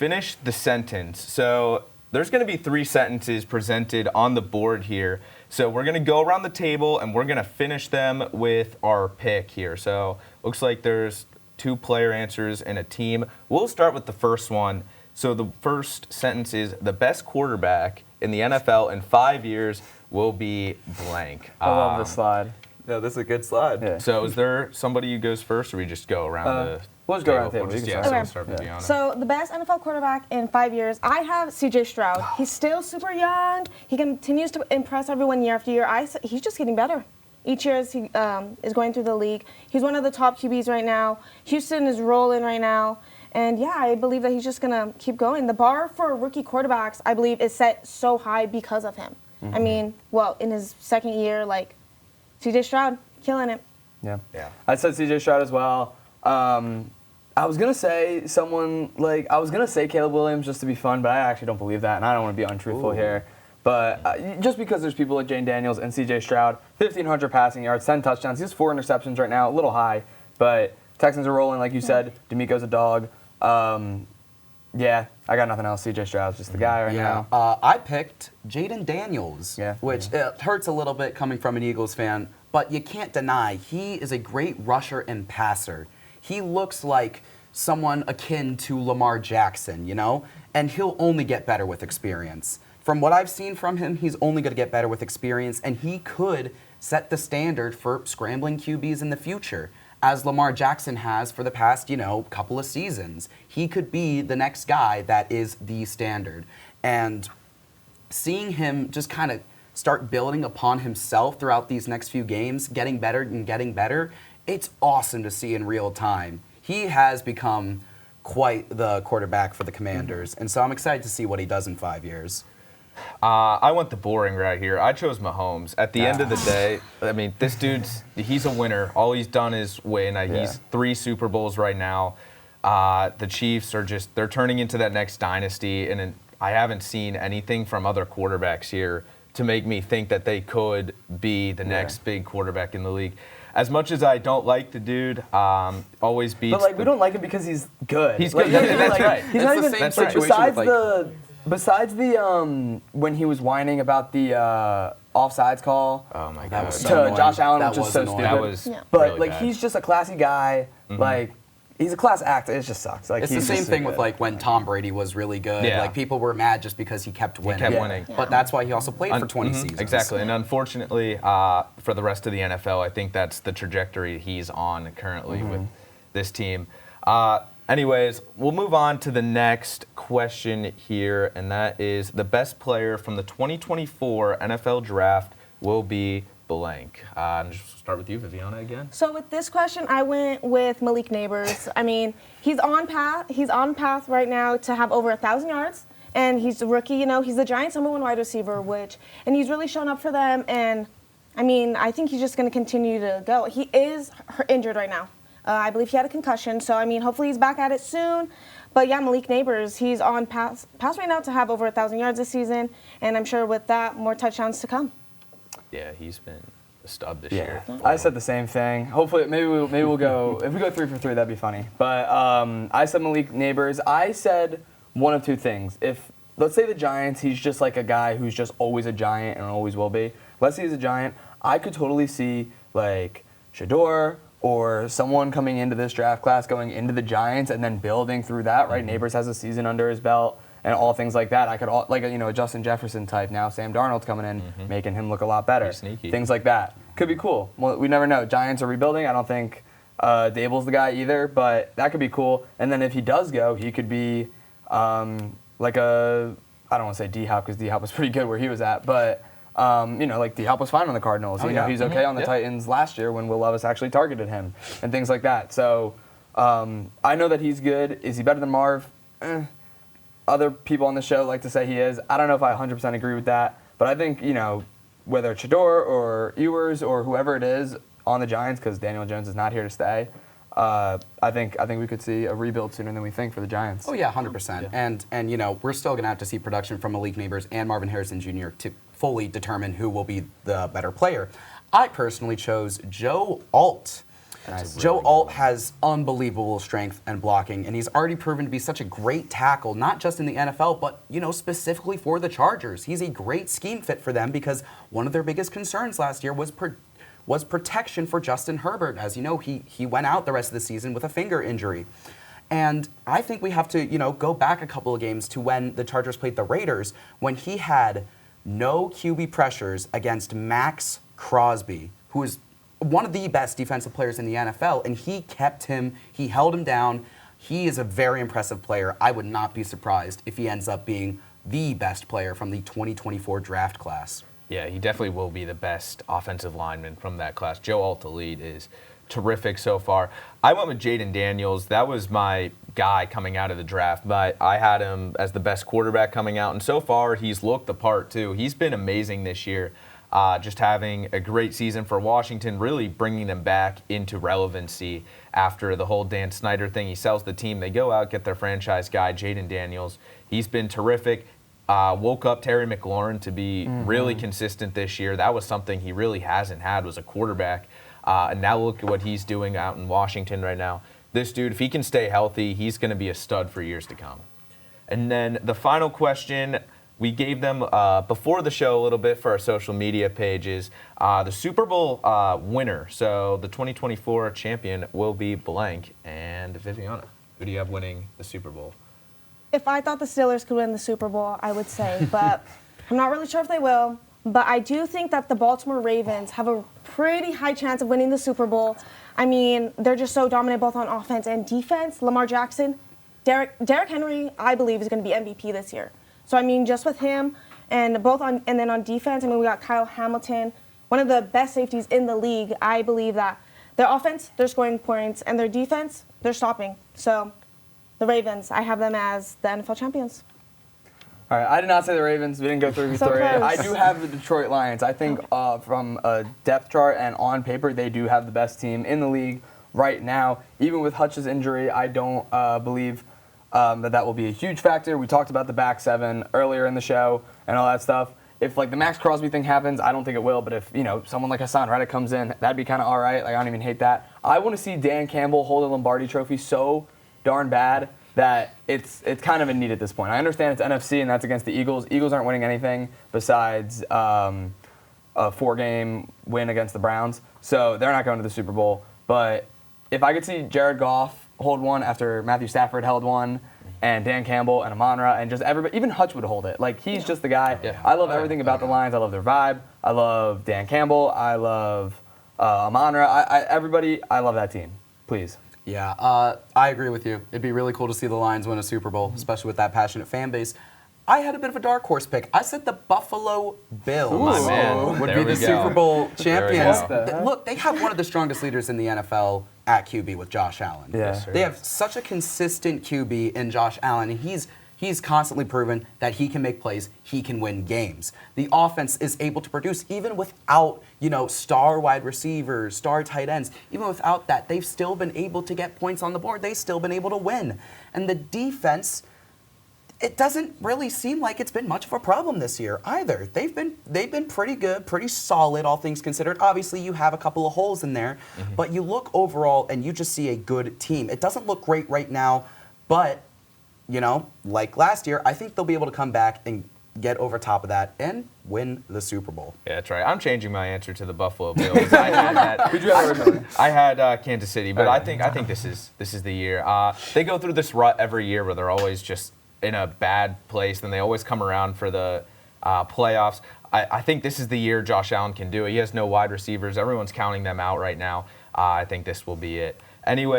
finish the sentence. So there's going to be 3 sentences presented on the board here. So we're going to go around the table and we're going to finish them with our pick here. So looks like there's 2 player answers and a team. We'll start with the first one. So the first sentence is, the best quarterback in the NFL in 5 years will be blank. I love this slide. No, this is a good slide. Yeah. So is there somebody who goes first, or we just go around the we'll just go around the table. We'll just, You can so start. we'll start with Deanna. So the best NFL quarterback in 5 years, I have CJ Stroud. He's still super young. He continues to impress everyone year after year. He's just getting better. Each year as he is going through the league. He's one of the top QBs right now. Houston is rolling right now. And yeah, I believe that he's just going to keep going. The bar for rookie quarterbacks, I believe, is set so high because of him. I mean, well, in his second year, like, CJ Stroud, killing it. Yeah. Yeah. I said CJ Stroud as well. I was gonna say I was gonna say Caleb Williams just to be fun, but I actually don't believe that, and I don't want to be untruthful here. But just because there's people like Jane Daniels and CJ Stroud, 1,500 passing yards, 10 touchdowns. He has 4 interceptions right now, a little high, but Texans are rolling, like you said. D'Amico's a dog. Yeah, I got nothing else. CJ Stroud's just the guy right now. I picked Jaden Daniels, which it hurts a little bit coming from an Eagles fan, but you can't deny he is a great rusher and passer. He looks like someone akin to Lamar Jackson, you know? And he'll only get better with experience. From what I've seen from him, he's only going to get better with experience, and he could set the standard for scrambling QBs in the future, as Lamar Jackson has for the past, couple of seasons. He could be the next guy that is the standard. And seeing him just kind of start building upon himself throughout these next few games, getting better and getting better, it's awesome to see in real time. He has become quite the quarterback for the Commanders, and so I'm excited to see what he does in 5 years. I went the boring route here. I chose Mahomes. At the end of the day, I mean, this he's a winner. All he's done is win. He's 3 Super Bowls right now. The Chiefs are they're turning into that next dynasty, and I haven't seen anything from other quarterbacks here to make me think that they could be the next big quarterback in the league. As much as I don't like the dude, always beats. But we don't like him because he's good. He's good. That's right. He's not It's the even same situation besides the when he was whining about the offsides call. Oh my That God. was To so annoying. Josh Allen, That which is was so annoying. stupid. That was But really bad. he's just a classy guy. He's a class act. It just sucks. It's the he's same just thing so with good. when Tom Brady was really good. Yeah. People were mad just because he kept winning. kept winning. But that's why he also played for 20 seasons. Exactly. And unfortunately, for the rest of the NFL, I think that's the trajectory he's on currently with this team. Anyways, we'll move on to the next question here, and that is, the best player from the 2024 NFL Draft will be blank. Just start with you, Viviana, again. So with this question, I went with Malik Neighbors. I mean, he's on path right now to have over 1,000 yards, and he's a rookie. He's the Giants' #1 wide receiver, and he's really shown up for them. And I mean, I think he's just going to continue to go. He is injured right now. I believe he had a concussion, so I mean, hopefully he's back at it soon. But yeah, Malik Neighbors, he's on path right now to have over 1,000 yards this season, and I'm sure with that, more touchdowns to come. Yeah, he's been a stud this year. I said the same thing. Hopefully, maybe we'll go. If we go 3 for 3, that'd be funny. But I said Malik Neighbors. I said one of 2 things. If let's say the Giants, he's just like a guy who's just always a Giant and always will be. Let's say he's a Giant. I could totally see like Shador or someone coming into this draft class going into the Giants and then building through that. Right? Neighbors has a season under his belt. And all things like that. I could, a Justin Jefferson type now. Sam Darnold's coming in, making him look a lot better. Sneaky. Things like that. Could be cool. Well, we never know. Giants are rebuilding. I don't think Dable's the guy either, but that could be cool. And then if he does go, he could be like a, I don't want to say D-Hop because D-Hop was pretty good where he was at, but like D-Hop was fine on the Cardinals. He's okay on the Titans last year when Will Levis actually targeted him and things like that. So I know that he's good. Is he better than Marv? Other people on the show like to say he is. I don't know if I 100% agree with that, but I think, whether it's Shador or Ewers or whoever it is on the Giants, because Daniel Jones is not here to stay, I think we could see a rebuild sooner than we think for the Giants. Oh, yeah, 100%. And we're still going to have to see production from Malik Neighbors and Marvin Harrison Jr. to fully determine who will be the better player. I personally chose Joe Alt. Joe Alt has unbelievable strength and blocking, and he's already proven to be such a great tackle, not just in the NFL, but specifically for the Chargers. He's a great scheme fit for them because one of their biggest concerns last year was protection for Justin Herbert. As you know, he went out the rest of the season with a finger injury. And I think we have to, go back a couple of games to when the Chargers played the Raiders, when he had no QB pressures against Max Crosby, who is one of the best defensive players in the NFL, and he held him down. He is a very impressive player. I would not be surprised if he ends up being the best player from the 2024 draft class. Yeah, he definitely will be the best offensive lineman from that class. Joe Alt Elite is terrific so far. I went with Jayden Daniels. That was my guy coming out of the draft, but I had him as the best quarterback coming out, and so far he's looked the part too. He's been amazing this year, just having a great season for Washington, really bringing them back into relevancy after the whole Dan Snyder thing. He sells the team. They go out, get their franchise guy, Jayden Daniels. He's been terrific. Woke up Terry McLaurin to be really consistent this year. That was something he really hasn't had, was a quarterback. And now look at what he's doing out in Washington right now. This dude, if he can stay healthy, he's going to be a stud for years to come. And then the final question, we gave them before the show a little bit for our social media pages. The Super Bowl winner, so the 2024 champion will be blank. And Viviana, who do you have winning the Super Bowl? If I thought the Steelers could win the Super Bowl, I would say, but I'm not really sure if they will. But I do think that the Baltimore Ravens have a pretty high chance of winning the Super Bowl. I mean, they're just so dominant both on offense and defense. Lamar Jackson, Derrick Henry, I believe, is going to be MVP this year. So I mean, just with him and then on defense, I mean, we got Kyle Hamilton, one of the best safeties in the league. I believe that their offense, they're scoring points, and their defense, they're stopping. So the Ravens, I have them as the NFL champions. All right, I did not say the Ravens. We didn't go through So three. close. I do have the Detroit Lions. I think from a depth chart and on paper, they do have the best team in the league right now. Even with Hutch's injury, I don't believe that will be a huge factor. We talked about the back seven earlier in the show and all that stuff. If the Max Crosby thing happens, I don't think it will. But if someone like Hassan Reddick comes in, that'd be kind of all right. I don't even hate that. I want to see Dan Campbell hold a Lombardi Trophy so darn bad that it's kind of in need at this point. I understand it's NFC and that's against the Eagles. Eagles aren't winning anything besides a 4-game win against the Browns, so they're not going to the Super Bowl. But if I could see Jared Goff hold one after Matthew Stafford held one, and Dan Campbell and Amon-Ra and just everybody, even Hutch would hold it. He's just the guy. Yeah. I love everything about the Lions. I love their vibe. I love Dan Campbell. I love Amon-Ra. Everybody, I love that team. Please. Yeah, I agree with you. It'd be really cool to see the Lions win a Super Bowl, especially with that passionate fan base. I had a bit of a dark horse pick. I said the Buffalo Bills would be the Super Bowl champions. Look, they have one of the strongest leaders in the NFL at QB with Josh Allen. Yeah. They have such a consistent QB in Josh Allen, and he's constantly proven that he can make plays, he can win games. The offense is able to produce even without, star wide receivers, star tight ends. Even without that, they've still been able to get points on the board. They've still been able to win. And the defense, it doesn't really seem like it's been much of a problem this year either. They've been pretty good, pretty solid, all things considered. Obviously, you have a couple of holes in there, but you look overall and you just see a good team. It doesn't look great right now, but like last year, I think they'll be able to come back and get over top of that and win the Super Bowl. Yeah, that's right. I'm changing my answer to the Buffalo Bills. I had Kansas City, but I think this is the year. They go through this rut every year where they're always just in a bad place, then they always come around for the playoffs. I think this is the year Josh Allen can do it. He has no wide receivers. Everyone's counting them out right now. I think this will be it. Anyway.